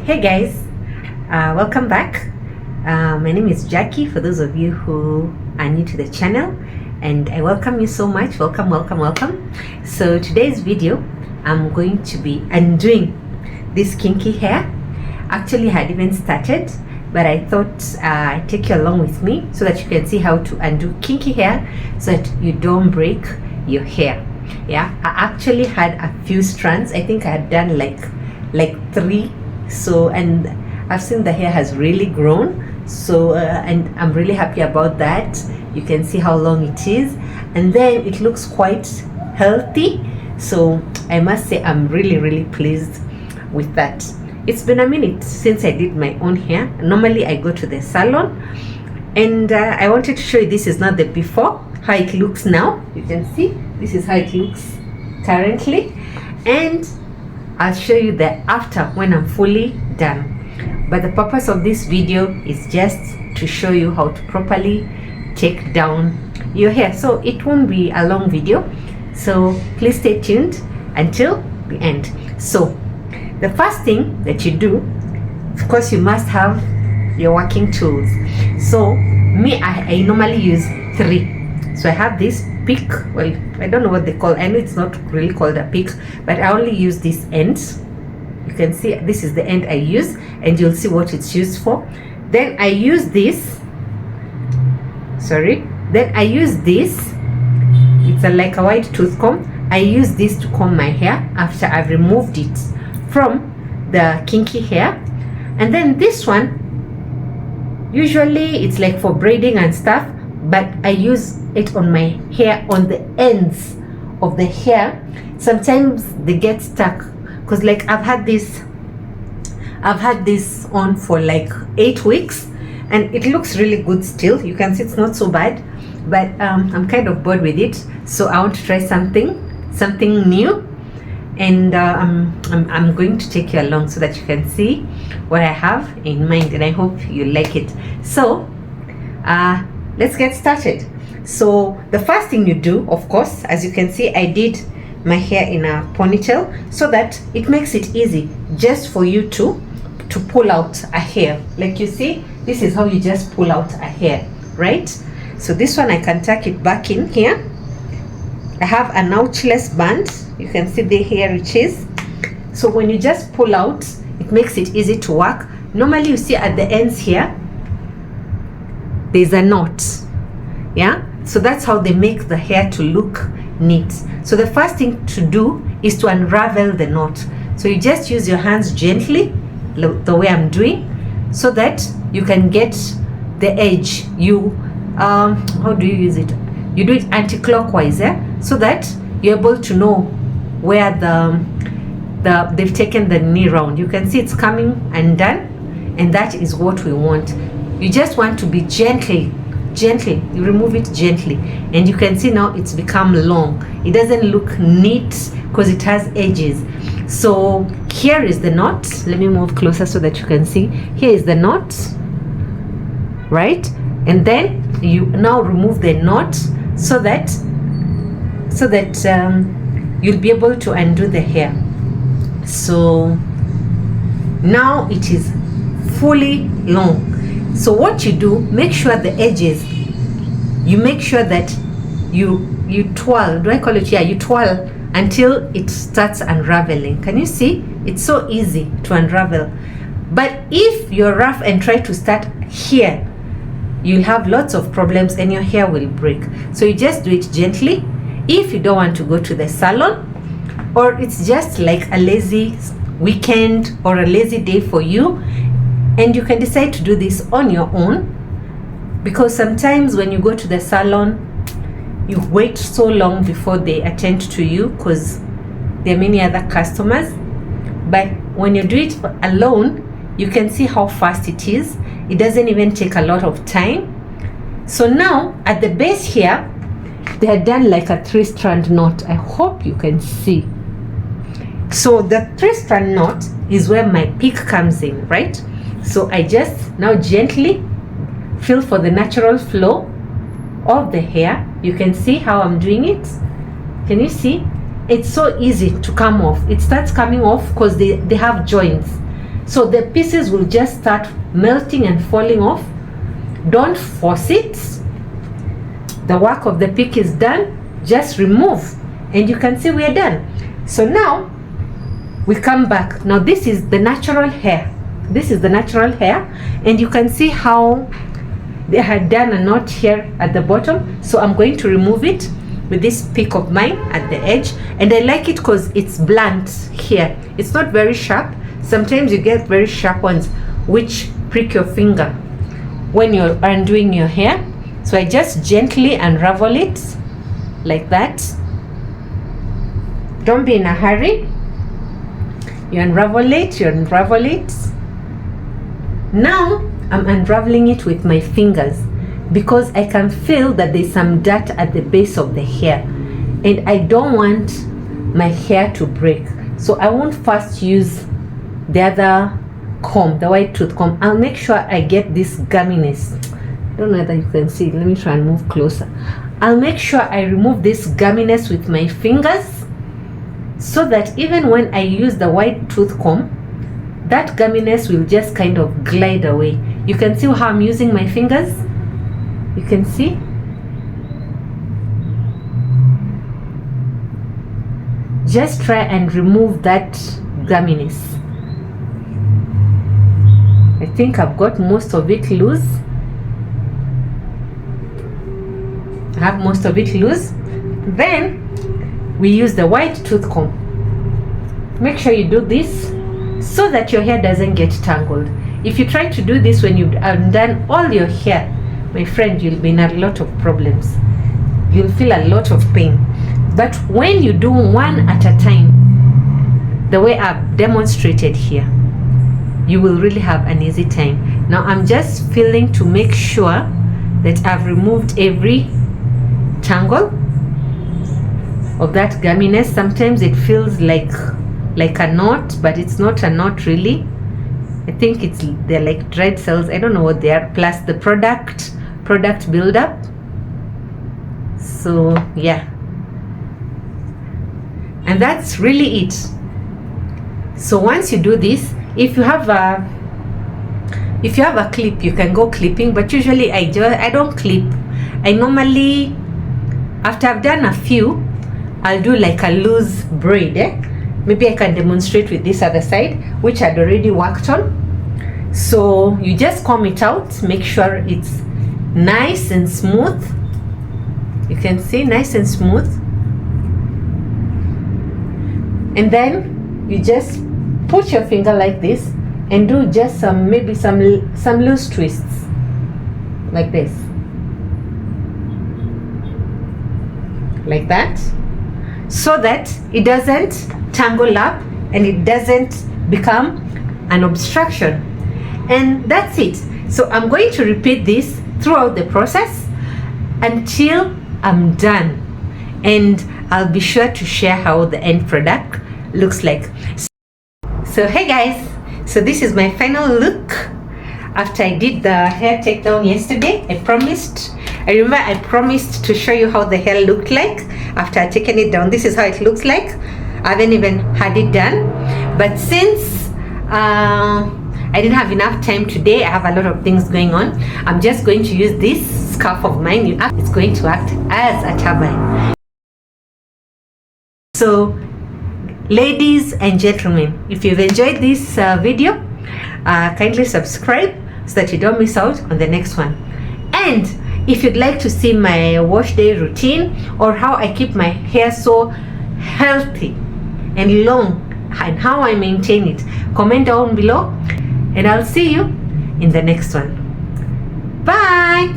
Hey guys, welcome back. My name is Jackie, for those of you who are new to the channel, and I welcome you so much. Welcome. So today's video, I'm going to be undoing this kinky hair. Actually, I had even started, but I thought I'd take you along with me so that you can see how to undo kinky hair so that you don't break your hair. Yeah, I actually had a few strands. I think I had done like 3. So, and I've seen the hair has really grown, so and I'm really happy about that. You can see how long it is, and then it looks quite healthy, so I must say I'm really pleased with that. It's been a minute since I did my own hair. Normally I go to the salon, and I wanted to show you, this is not the before, how it looks now. You can see this is how it looks currently, and I'll show you the after when I'm fully done. But the purpose of this video is just to show you how to properly take down your hair. So it won't be a long video, so please stay tuned until the end. So the first thing that you do, of course, you must have your working tools. So me, I normally use 3. So I have this pick. Well, I don't know what they call. I know it's not really called a pick, but I only use this end. You can see this is the end I use, and you'll see what it's used for. Then I use this. Then I use this. It's like a white tooth comb. I use this to comb my hair after I've removed it from the kinky hair. And then this one, usually it's like for braiding and stuff, but I use it on my hair, on the ends of the hair. Sometimes they get stuck, because like I've had this on for like 8 weeks, and it looks really good still. You can see it's not so bad, but I'm kind of bored with it, so I want to try something new, and I'm going to take you along so that you can see what I have in mind, and I hope you like it. So let's get started. So the first thing you do, of course, as you can see, I did my hair in a ponytail so that it makes it easy just for you to pull out a hair. Like you see, this is how you just pull out a hair, right? So this one, I can tuck it back in here. I have a notchless band. You can see the hair it is. So when you just pull out, it makes it easy to work. Normally you see at the ends here, there's a knot. Yeah, so that's how they make the hair to look neat. So the first thing to do is to unravel the knot. So you just use your hands gently, the way I'm doing, so that you can get the edge. You how do you use it? You do it anti-clockwise, so that you're able to know where they've taken the knee round. You can see it's coming undone, and that is what we want. You just want to be gently, you remove it gently, and you can see now it's become long. It doesn't look neat because it has edges. So here is the knot. Let me move closer so that you can see. Here is the knot, right? And then you now remove the knot so that you'll be able to undo the hair. So now it is fully long. So what you do, make sure the edges, you make sure that you twirl. Do I call it? Yeah, you twirl until it starts unraveling. Can you see? It's so easy to unravel. But if you're rough and try to start here, you'll have lots of problems and your hair will break. So you just do it gently. If you don't want to go to the salon, or it's just like a lazy weekend or a lazy day for you, and you can decide to do this on your own, because sometimes when you go to the salon, you wait so long before they attend to you because there are many other customers. But when you do it alone, you can see how fast it is. It doesn't even take a lot of time. So now at the base here, they had done like a 3-strand knot. I hope you can see. So the 3-strand knot is where my pick comes in, right? So I just now gently feel for the natural flow of the hair. You can see how I'm doing it. Can you see? It's so easy to come off. It starts coming off because they have joints. so the pieces will just start melting and falling off. Don't force it. The work of the pick is done. Just remove, and you can see we are done. So now we come back. Now this is the natural hair. This is the natural hair, and you can see how they had done a knot here at the bottom. So I'm going to remove it with this pick of mine at the edge, and I like it because it's blunt here. It's not very sharp. Sometimes you get very sharp ones which prick your finger when you're undoing your hair. So I just gently unravel it like that. Don't be in a hurry. You unravel it, you unravel it. Now I'm unraveling it with my fingers because I can feel that there's some dirt at the base of the hair, and I don't want my hair to break. So I won't first use the other comb, the white tooth comb. I'll make sure I get this gumminess. I don't know whether you can see. Let me try and move closer. I'll make sure I remove this gumminess with my fingers, so that even when I use the white tooth comb, that gumminess will just kind of glide away. You can see how I'm using my fingers. You can see. Just try and remove that gumminess. I think I've got most of it loose. I have most of it loose. Then we use the white tooth comb. Make sure you do this so that your hair doesn't get tangled. If you try to do this when you've undone all your hair, my friend, you'll be in a lot of problems. You'll feel a lot of pain. But when you do one at a time, the way I've demonstrated here, you will really have an easy time. Now I'm just feeling to make sure that I've removed every tangle of that gumminess. Sometimes it feels like a knot, but it's not a knot really. I think they're like dried cells. I don't know what they are, plus the product buildup. So yeah, and that's really it. So once you do this, if you have a clip, you can go clipping, but usually I don't clip. I normally, after I've done a few, I'll do like a loose braid. Maybe I can demonstrate with this other side, which I'd already worked on. So you just comb it out, make sure it's nice and smooth. You can see, nice and smooth. And then you just put your finger like this and do just maybe some loose twists like this, like that, so that it doesn't tangle up and it doesn't become an obstruction. And that's it. So I'm going to repeat this throughout the process until I'm done, and I'll be sure to share how the end product looks like. So hey guys, so this is my final look after I did the hair takedown yesterday. I remember I promised to show you how the hair looked like after I'd taken it down. This is how it looks like. I haven't even had it done, but since I didn't have enough time today, I have a lot of things going on, I'm just going to use this scarf of mine. It's going to act as a turban. So ladies and gentlemen, if you've enjoyed this video, kindly subscribe so that you don't miss out on the next one. And if you'd like to see my wash day routine or how I keep my hair so healthy and long and how I maintain it, comment down below, and I'll see you in the next one. Bye.